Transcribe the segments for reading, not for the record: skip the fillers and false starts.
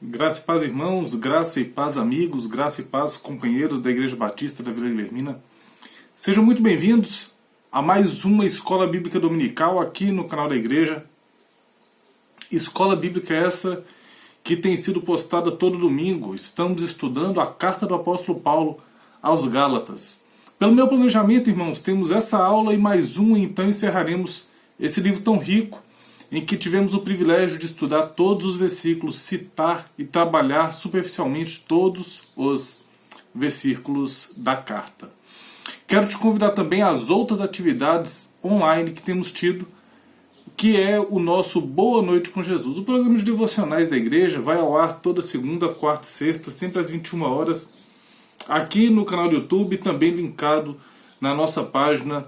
Graça e paz, irmãos, graça e paz, amigos, graça e paz, companheiros da Igreja Batista da Vila Guilhermina. Sejam muito bem-vindos a mais uma Escola Bíblica Dominical aqui no canal da Igreja. Escola Bíblica essa que tem sido postada todo domingo. Estamos estudando a carta do apóstolo Paulo aos Gálatas. Pelo meu planejamento, irmãos, temos essa aula e mais uma, e então encerraremos esse livro tão rico, em que tivemos o privilégio de estudar todos os versículos, citar e trabalhar superficialmente todos os versículos da carta. Quero te convidar também às outras atividades online que temos tido, que é o nosso Boa Noite com Jesus. O programa de devocionais da igreja vai ao ar toda segunda, quarta e sexta, sempre às 21 horas, aqui no canal do YouTube, também linkado na nossa página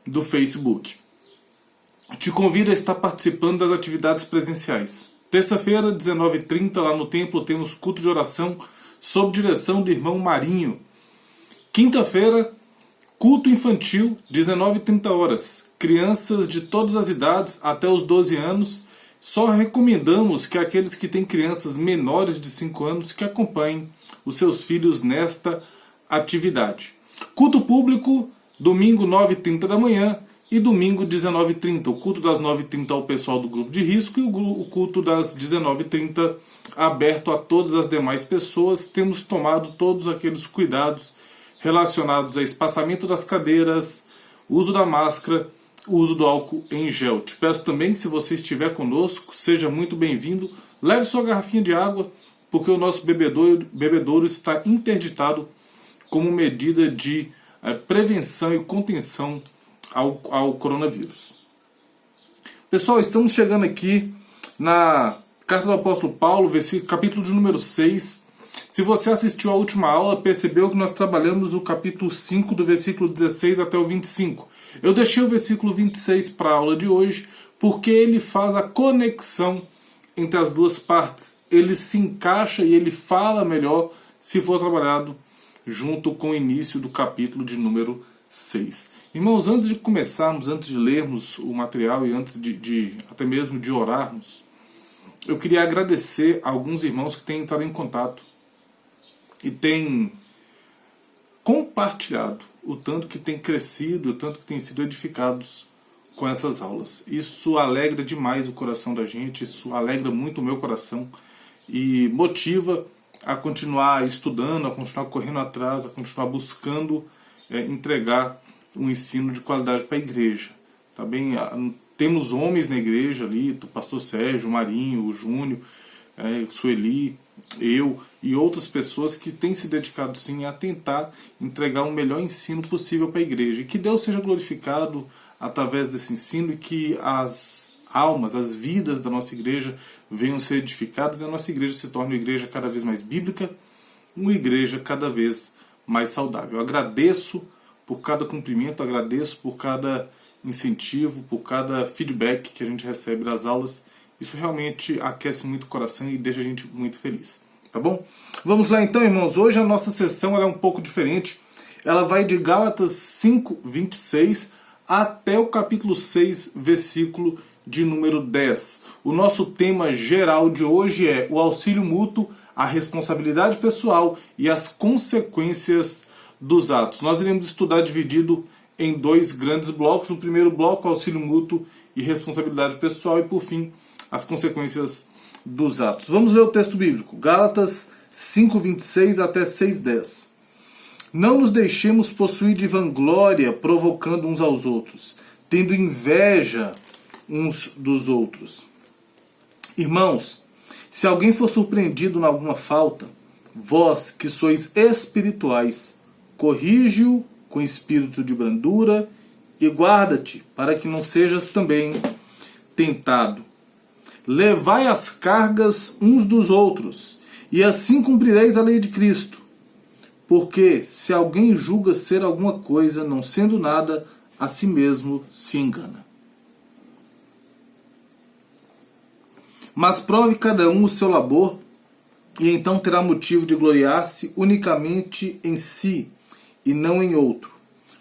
do Facebook. Te convido a estar participando das atividades presenciais. Terça-feira, 19h30, lá no templo, temos culto de oração sob direção do irmão Marinho. Quinta-feira, culto infantil, 19h30. Crianças de todas as idades, até os 12 anos. Só recomendamos que aqueles que têm crianças menores de 5 anos que acompanhem os seus filhos nesta atividade. Culto público, domingo, 9h30 da manhã. E domingo, 19h30, o culto das 9h30 ao pessoal do grupo de risco e o culto das 19h30 aberto a todas as demais pessoas. Temos tomado todos aqueles cuidados relacionados a espaçamento das cadeiras, uso da máscara, uso do álcool em gel. Te peço também, se você estiver conosco, seja muito bem-vindo. Leve sua garrafinha de água, porque o nosso bebedouro está interditado como medida de prevenção e contenção ao coronavírus. Pessoal, estamos chegando aqui na carta do apóstolo Paulo, capítulo de número 6. Se você assistiu à última aula, percebeu que nós trabalhamos o capítulo 5, do versículo 16 até o 25. Eu deixei o versículo 26 para a aula de hoje, porque ele faz a conexão entre as duas partes. Ele se encaixa e ele fala melhor se for trabalhado junto com o início do capítulo de número 6. Irmãos, antes de começarmos, antes de lermos o material e antes até mesmo de orarmos, eu queria agradecer a alguns irmãos que têm entrado em contato e têm compartilhado o tanto que tem crescido, o tanto que tem sido edificados com essas aulas. Isso alegra demais o coração da gente, isso alegra muito o meu coração e motiva a continuar estudando, a continuar correndo atrás, a continuar buscando entregar um ensino de qualidade para a igreja. Tá bem? Temos homens na igreja ali, o pastor Sérgio, o Marinho, o Júnior, Sueli, eu e outras pessoas que têm se dedicado sim a tentar entregar o melhor ensino possível para a igreja. E que Deus seja glorificado através desse ensino e que as almas, as vidas da nossa igreja venham ser edificadas e a nossa igreja se torne uma igreja cada vez mais bíblica, uma igreja cada vez mais saudável. Eu agradeço por cada cumprimento, agradeço por cada incentivo, por cada feedback que a gente recebe das aulas. Isso realmente aquece muito o coração e deixa a gente muito feliz. Tá bom? Vamos lá então, irmãos. Hoje a nossa sessão ela é um pouco diferente. Ela vai de Gálatas 5, 26 até o capítulo 6, versículo de número 10. O nosso tema geral de hoje é o auxílio mútuo, a responsabilidade pessoal e as consequências dos atos. Nós iremos estudar dividido em dois grandes blocos. O primeiro bloco, auxílio mútuo e responsabilidade pessoal, e por fim, as consequências dos atos. Vamos ler o texto bíblico. Gálatas 5:26 até 6:10. Não nos deixemos possuir de vanglória, provocando uns aos outros, tendo inveja uns dos outros. Irmãos, se alguém for surpreendido em alguma falta, vós que sois espirituais, corrige-o com espírito de brandura e guarda-te, para que não sejas também tentado. Levai as cargas uns dos outros, e assim cumprireis a lei de Cristo. Porque se alguém julga ser alguma coisa, não sendo nada, a si mesmo se engana. Mas prove cada um o seu labor, e então terá motivo de gloriar-se unicamente em si, e não em outro,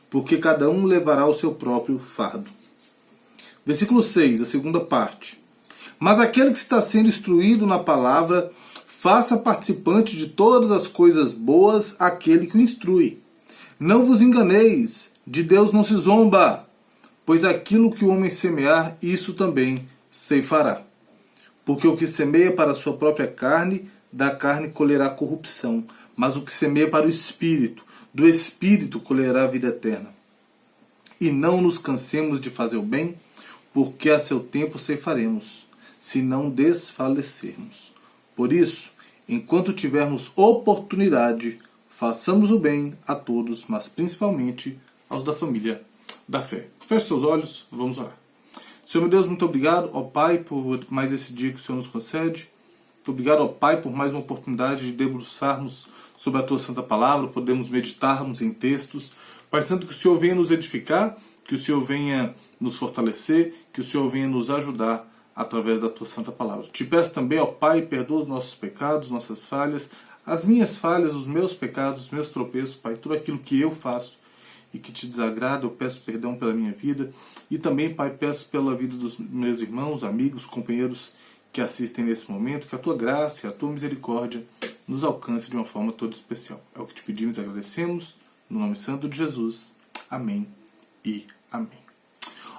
porque cada um levará o seu próprio fardo. Versículo 6, a segunda parte. Mas aquele que está sendo instruído na palavra, faça participante de todas as coisas boas aquele que o instrui. Não vos enganeis, de Deus não se zomba, pois aquilo que o homem semear, isso também ceifará. Porque o que semeia para a sua própria carne, da carne colherá corrupção, mas o que semeia para o Espírito, do Espírito colherá a vida eterna. E não nos cansemos de fazer o bem, porque a seu tempo ceifaremos, se não desfalecermos. Por isso, enquanto tivermos oportunidade, façamos o bem a todos, mas principalmente aos da família da fé. Feche seus olhos, vamos orar. Senhor meu Deus, muito obrigado, ó Pai, por mais esse dia que o Senhor nos concede. Muito obrigado, ó Pai, por mais uma oportunidade de debruçarmos sobre a Tua Santa Palavra, podemos meditarmos em textos. Pai Santo, que o Senhor venha nos edificar, que o Senhor venha nos fortalecer, que o Senhor venha nos ajudar através da Tua Santa Palavra. Te peço também, ó Pai, perdoa os nossos pecados, nossas falhas, as minhas falhas, os meus pecados, os meus tropeços, Pai, tudo aquilo que eu faço e que te desagrada, eu peço perdão pela minha vida. E também, Pai, peço pela vida dos meus irmãos, amigos, companheiros que assistem nesse momento, que a Tua graça e a Tua misericórdia nos alcance de uma forma toda especial. É o que te pedimos e agradecemos, no nome santo de Jesus. Amém e amém.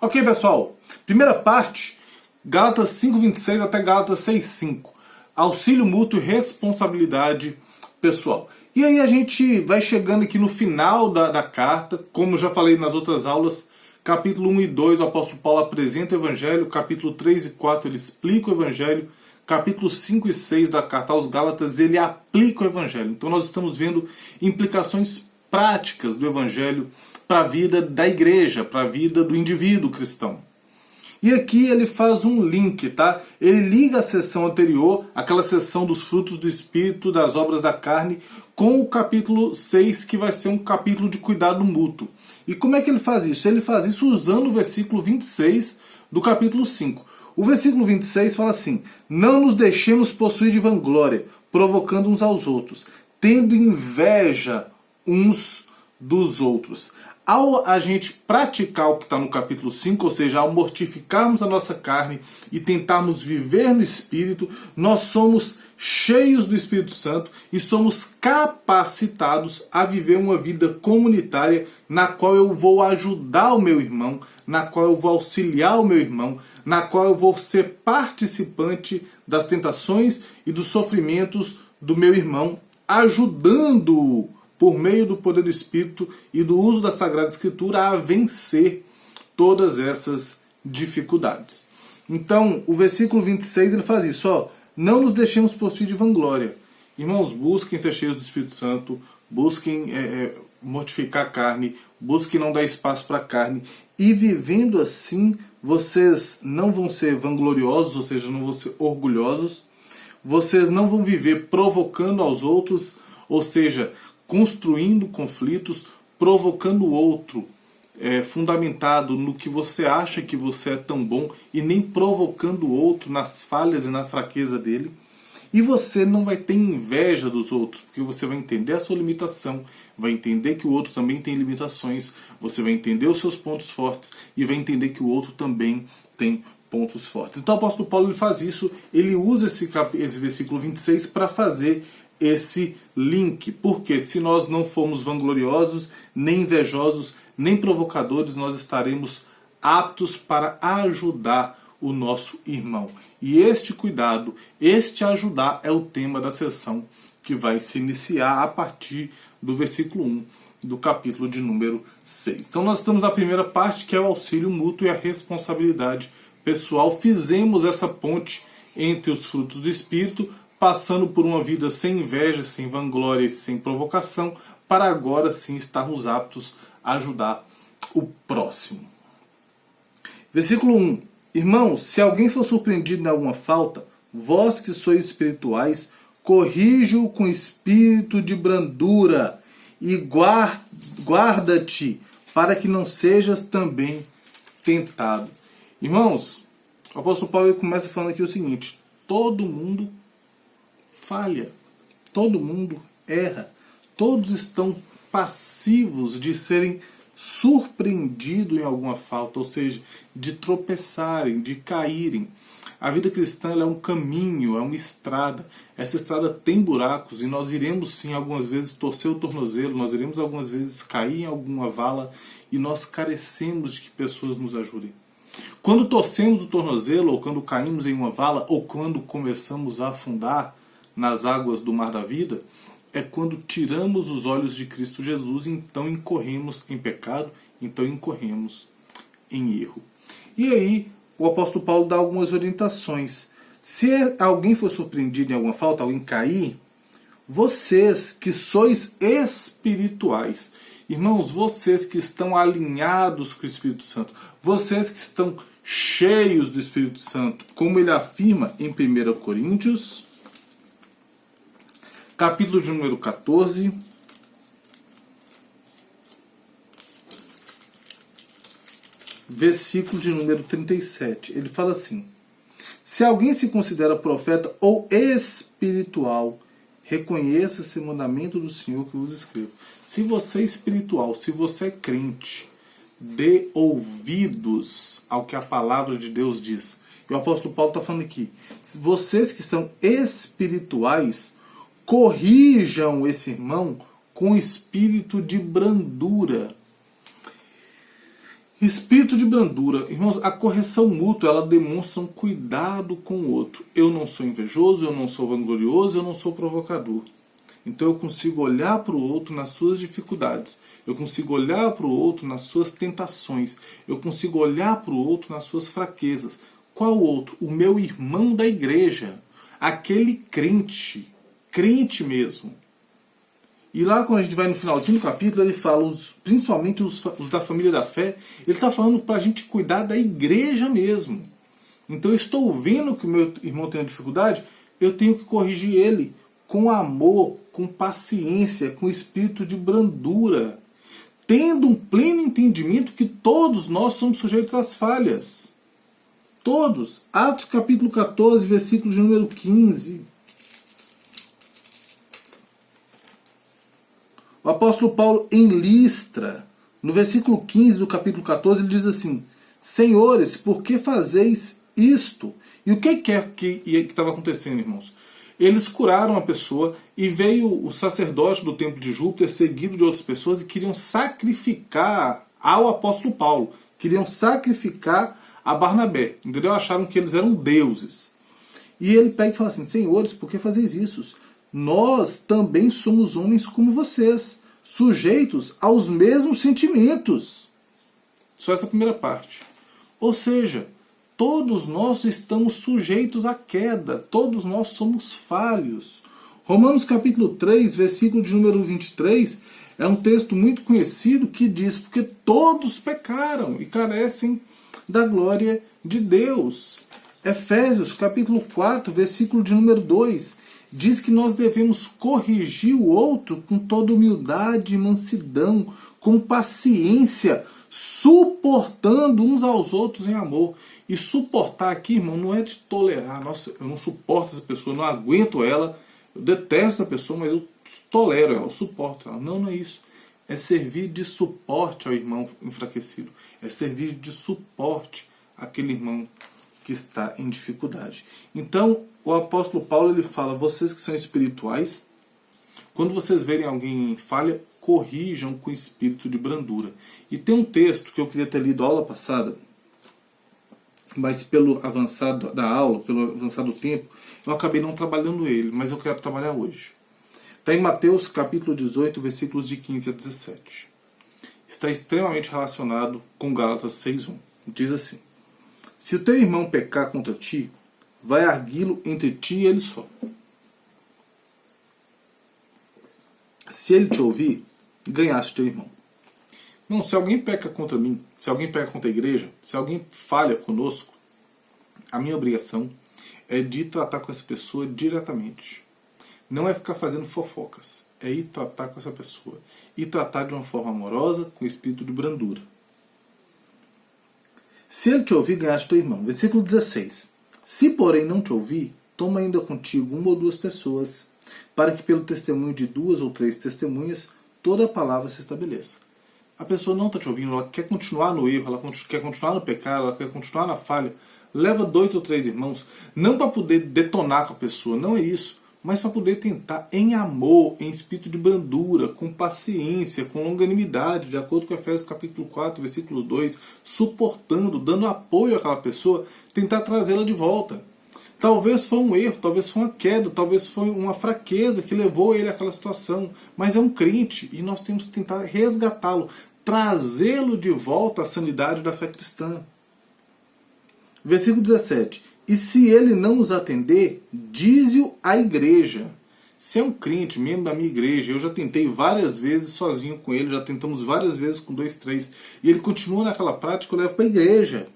Ok, pessoal. Primeira parte, Gálatas 5:26 até Gálatas 6:5. Auxílio mútuo e responsabilidade pessoal. E aí a gente vai chegando aqui no final da carta, como já falei nas outras aulas, capítulo 1 e 2 o apóstolo Paulo apresenta o Evangelho, capítulo 3 e 4 ele explica o Evangelho, capítulo 5 e 6 da carta aos Gálatas ele aplica o Evangelho. Então nós estamos vendo implicações práticas do Evangelho para a vida da igreja, para a vida do indivíduo cristão. E aqui ele faz um link, tá? Ele liga a sessão anterior, aquela sessão dos frutos do Espírito, das obras da carne, com o capítulo 6, que vai ser um capítulo de cuidado mútuo. E como é que ele faz isso? Ele faz isso usando o versículo 26 do capítulo 5. O versículo 26 fala assim: não nos deixemos possuir de vanglória, provocando uns aos outros, tendo inveja uns dos outros. Ao a gente praticar o que está no capítulo 5, ou seja, ao mortificarmos a nossa carne e tentarmos viver no Espírito, nós somos cheios do Espírito Santo e somos capacitados a viver uma vida comunitária na qual eu vou ajudar o meu irmão, na qual eu vou auxiliar o meu irmão, na qual eu vou ser participante das tentações e dos sofrimentos do meu irmão, ajudando-o por meio do poder do Espírito e do uso da Sagrada Escritura a vencer todas essas dificuldades. Então, o versículo 26 ele faz isso, ó, não nos deixemos possuir de vanglória. Irmãos, busquem ser cheios do Espírito Santo, busquem mortificar a carne, busquem não dar espaço para a carne, e vivendo assim, vocês não vão ser vangloriosos, ou seja, não vão ser orgulhosos, vocês não vão viver provocando aos outros, ou seja, construindo conflitos, provocando o outro, fundamentado no que você acha que você é tão bom e nem provocando o outro nas falhas e na fraqueza dele. E você não vai ter inveja dos outros, porque você vai entender a sua limitação, vai entender que o outro também tem limitações, você vai entender os seus pontos fortes e vai entender que o outro também tem pontos fortes. Então o apóstolo Paulo ele faz isso, ele usa esse versículo 26 para fazer esse link, porque se nós não formos vangloriosos, nem invejosos, nem provocadores, nós estaremos aptos para ajudar o nosso irmão. E este cuidado, este ajudar é o tema da sessão que vai se iniciar a partir do versículo 1 do capítulo de número 6. Então nós estamos na primeira parte, que é o auxílio mútuo e a responsabilidade pessoal. Fizemos essa ponte entre os frutos do Espírito, passando por uma vida sem inveja, sem vanglória e sem provocação, para agora sim estarmos aptos a ajudar o próximo. Versículo 1. Irmãos, se alguém for surpreendido em alguma falta, vós que sois espirituais, corrija-o com espírito de brandura e guarda-te para que não sejas também tentado. Irmãos, o apóstolo Paulo começa falando aqui o seguinte: todo mundo falha, todo mundo erra, todos estão passivos de serem surpreendidos em alguma falta, ou seja, de tropeçarem, de caírem. A vida cristã ela é um caminho, é uma estrada. Essa estrada tem buracos e nós iremos sim algumas vezes torcer o tornozelo, nós iremos algumas vezes cair em alguma vala e nós carecemos de que pessoas nos ajudem. Quando torcemos o tornozelo, ou quando caímos em uma vala, ou quando começamos a afundar nas águas do mar da vida, é quando tiramos os olhos de Cristo Jesus e então incorremos em pecado, então incorremos em erro. E aí, o apóstolo Paulo dá algumas orientações. Se alguém for surpreendido em alguma falta, alguém cair, vocês que sois espirituais, irmãos, vocês que estão alinhados com o Espírito Santo, vocês que estão cheios do Espírito Santo, como ele afirma em 1 Coríntios, capítulo de número 14, versículo de número 37. Ele fala assim: se alguém se considera profeta ou espiritual, reconheça esse mandamento do Senhor que vos escrevo. Se você é espiritual, se você é crente, dê ouvidos ao que a palavra de Deus diz. E o apóstolo Paulo está falando aqui: vocês que são espirituais, corrijam esse irmão com espírito de brandura. Espírito de brandura. Irmãos, a correção mútua, ela demonstra um cuidado com o outro. Eu não sou invejoso, eu não sou vanglorioso, eu não sou provocador. Então eu consigo olhar para o outro nas suas dificuldades. Eu consigo olhar para o outro nas suas tentações. Eu consigo olhar para o outro nas suas fraquezas. Qual outro? O meu irmão da igreja. Aquele crente. Crente mesmo. E lá quando a gente vai no finalzinho do capítulo, ele fala, principalmente os da família da fé, ele está falando para a gente cuidar da igreja mesmo. Então eu estou vendo que o meu irmão tem uma dificuldade, eu tenho que corrigir ele com amor, com paciência, com espírito de brandura, tendo um pleno entendimento que todos nós somos sujeitos às falhas. Todos. Atos capítulo 14, versículo de número 15. O apóstolo Paulo, em Listra, no versículo 15 do capítulo 14, ele diz assim: senhores, por que fazeis isto? E o que é que estava acontecendo, irmãos? Eles curaram a pessoa e veio o sacerdote do templo de Júpiter, seguido de outras pessoas, e queriam sacrificar ao apóstolo Paulo. Queriam sacrificar a Barnabé. Entendeu? Acharam que eles eram deuses. E ele pega e fala assim: senhores, por que fazeis isso? Nós também somos homens como vocês, sujeitos aos mesmos sentimentos. Só essa primeira parte. Ou seja, todos nós estamos sujeitos à queda, todos nós somos falhos. Romanos capítulo 3, versículo de número 23, é um texto muito conhecido que diz: porque todos pecaram e carecem da glória de Deus. Efésios capítulo 4, versículo de número 2, diz que nós devemos corrigir o outro com toda humildade e mansidão, com paciência, suportando uns aos outros em amor. E suportar aqui, irmão, não é de tolerar. Nossa, eu não suporto essa pessoa, não aguento ela, eu detesto essa pessoa, mas eu tolero ela, eu suporto ela. Não, não é isso. É servir de suporte ao irmão enfraquecido. É servir de suporte àquele irmão que está em dificuldade. Então, o apóstolo Paulo ele fala: vocês que são espirituais, quando vocês verem alguém em falha, corrijam com espírito de brandura. E tem um texto que eu queria ter lido aula passada, mas pelo avançado da aula, pelo avançado tempo, eu acabei não trabalhando ele, mas eu quero trabalhar hoje. Está em Mateus capítulo 18, versículos de 15 a 17. Está extremamente relacionado com Gálatas 6:1. Diz assim: se o teu irmão pecar contra ti, vai arguí-lo entre ti e ele só. Se ele te ouvir, ganhaste teu irmão. Não, se alguém peca contra mim, se alguém peca contra a igreja, se alguém falha conosco, a minha obrigação é de ir tratar com essa pessoa diretamente. Não é ficar fazendo fofocas. É ir tratar com essa pessoa. E tratar de uma forma amorosa, com espírito de brandura. Se ele te ouvir, ganhaste teu irmão. Versículo 16. Se, porém, não te ouvir, toma ainda contigo uma ou duas pessoas, para que pelo testemunho de 2 ou 3 testemunhas, toda a palavra se estabeleça. A pessoa não está te ouvindo, ela quer continuar no erro, ela quer continuar no pecado, ela quer continuar na falha. leva 2 ou 3 irmãos, não para poder detonar com a pessoa, não é isso, mas para poder tentar em amor, em espírito de brandura, com paciência, com longanimidade, de acordo com Efésios capítulo 4, versículo 2, suportando, dando apoio àquela pessoa, tentar trazê-la de volta. Talvez foi um erro, talvez foi uma queda, talvez foi uma fraqueza que levou ele àquela situação, mas é um crente e nós temos que tentar resgatá-lo, trazê-lo de volta à sanidade da fé cristã. Versículo 17. E se ele não os atender, dize-o à igreja. Se é um crente, membro da minha igreja, eu já tentei várias vezes sozinho com ele, já tentamos várias vezes com 2, 3, e ele continua naquela prática, eu levo para a igreja.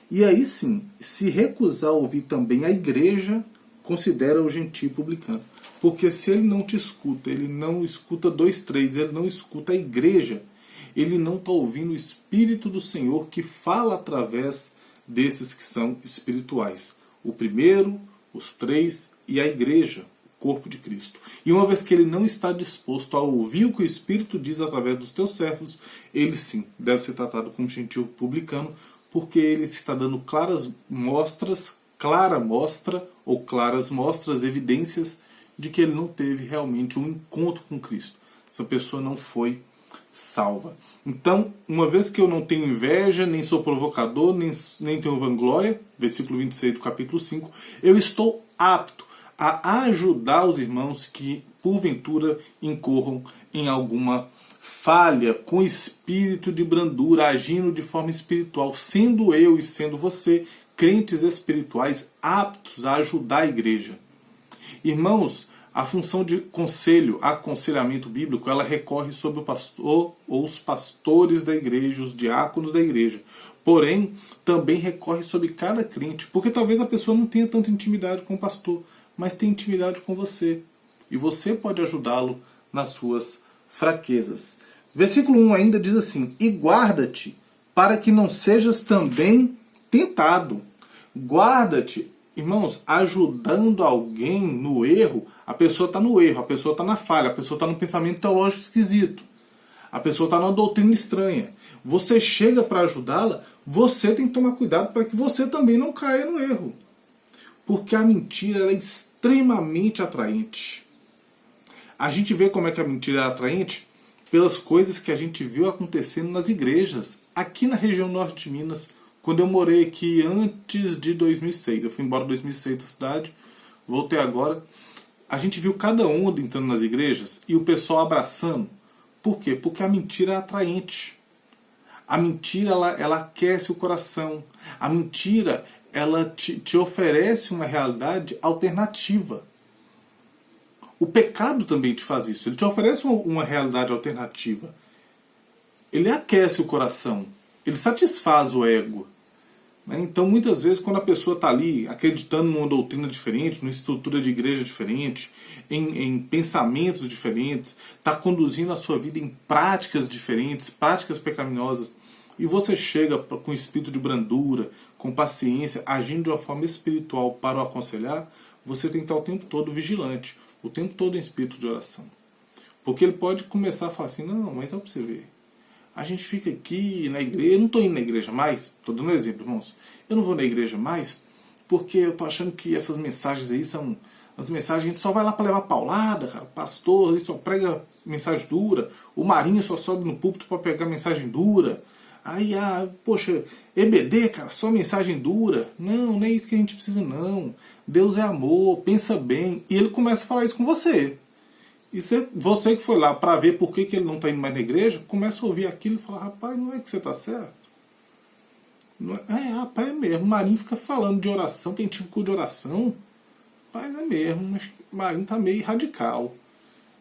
E aí sim, se recusar a ouvir também a igreja, considera o gentio publicano. Porque se ele não te escuta, ele não escuta 2, 3, ele não escuta a igreja, ele não está ouvindo o Espírito do Senhor que fala através desses que são espirituais. O primeiro, os 3 e a igreja, o corpo de Cristo. E uma vez que ele não está disposto a ouvir o que o Espírito diz através dos teus servos, ele sim deve ser tratado como gentio publicano, porque ele está dando claras mostras, evidências de que ele não teve realmente um encontro com Cristo. Essa pessoa não foi salva. Então, uma vez que eu não tenho inveja, nem sou provocador, nem tenho vanglória, versículo 26 do capítulo 5, eu estou apto a ajudar os irmãos que, porventura, incorram em alguma falha, com espírito de brandura, agindo de forma espiritual, sendo eu e sendo você, crentes espirituais aptos a ajudar a igreja. Irmãos, a função de conselho, aconselhamento bíblico, ela recorre sobre o pastor ou os pastores da igreja, os diáconos da igreja. Porém, também recorre sobre cada crente, porque talvez a pessoa não tenha tanta intimidade com o pastor, mas tem intimidade com você. E você pode ajudá-lo nas suas fraquezas. Versículo 1 ainda diz assim: e guarda-te para que não sejas também tentado. Guarda-te, irmãos, ajudando alguém no erro, a pessoa está no erro, a pessoa está na falha, a pessoa está no pensamento teológico esquisito, a pessoa está numa doutrina estranha. Você chega para ajudá-la, você tem que tomar cuidado para que você também não caia no erro. Porque a mentira ela é extremamente atraente. A gente vê como é que a mentira é atraente pelas coisas que a gente viu acontecendo nas igrejas, aqui na região norte de Minas, quando eu morei aqui antes de 2006. Eu fui embora em 2006 da cidade, voltei agora. A gente viu cada onda entrando nas igrejas e o pessoal abraçando. Por quê? Porque a mentira é atraente. A mentira ela aquece o coração. A mentira ela te oferece uma realidade alternativa. O pecado também te faz isso. Ele te oferece uma realidade alternativa. Ele aquece o coração. Ele satisfaz o ego. Então, muitas vezes, quando a pessoa está ali acreditando numa doutrina diferente, numa estrutura de igreja diferente, em pensamentos diferentes, está conduzindo a sua vida em práticas diferentes, práticas pecaminosas, e você chega com espírito de brandura, com paciência, agindo de uma forma espiritual para o aconselhar, você tem que estar o tempo todo vigilante, o tempo todo em espírito de oração. Porque ele pode começar a falar assim: não, mas dá para você ver. A gente fica aqui na igreja, eu não estou indo na igreja mais, estou dando um exemplo, irmãos. Eu não vou na igreja mais porque eu estou achando que essas mensagens aí são as mensagens, a gente só vai lá para levar paulada, cara. O pastor ele só prega mensagem dura, o Marinho só sobe no púlpito para pegar mensagem dura. Aí, poxa, EBD, cara, só mensagem dura. Não, não é isso que a gente precisa, não. Deus é amor, pensa bem. E ele começa a falar isso com você. E você que foi lá para ver por que ele não está indo mais na igreja, começa a ouvir aquilo e fala: rapaz, não é que você está certo? Não é, rapaz, é mesmo. O Marinho fica falando de oração, tem tipo de oração. Rapaz, é mesmo. Mas o Marinho está meio radical.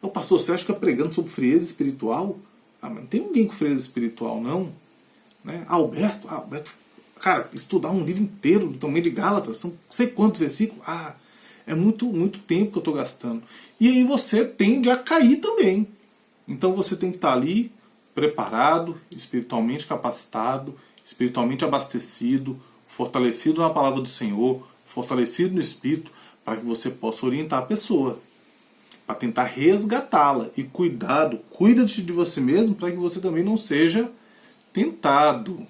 O pastor Sérgio fica pregando sobre frieza espiritual. Mas não tem ninguém com frieza espiritual, não. Né? Alberto, cara, estudar um livro inteiro do tamanho de Gálatas, são não sei quantos versículos. É muito tempo que eu estou gastando. E aí você tende a cair também. Então você tem que estar ali, preparado, espiritualmente capacitado, espiritualmente abastecido, fortalecido na palavra do Senhor, fortalecido no Espírito, para que você possa orientar a pessoa, para tentar resgatá-la. E cuida de você mesmo, para que você também não seja tentado.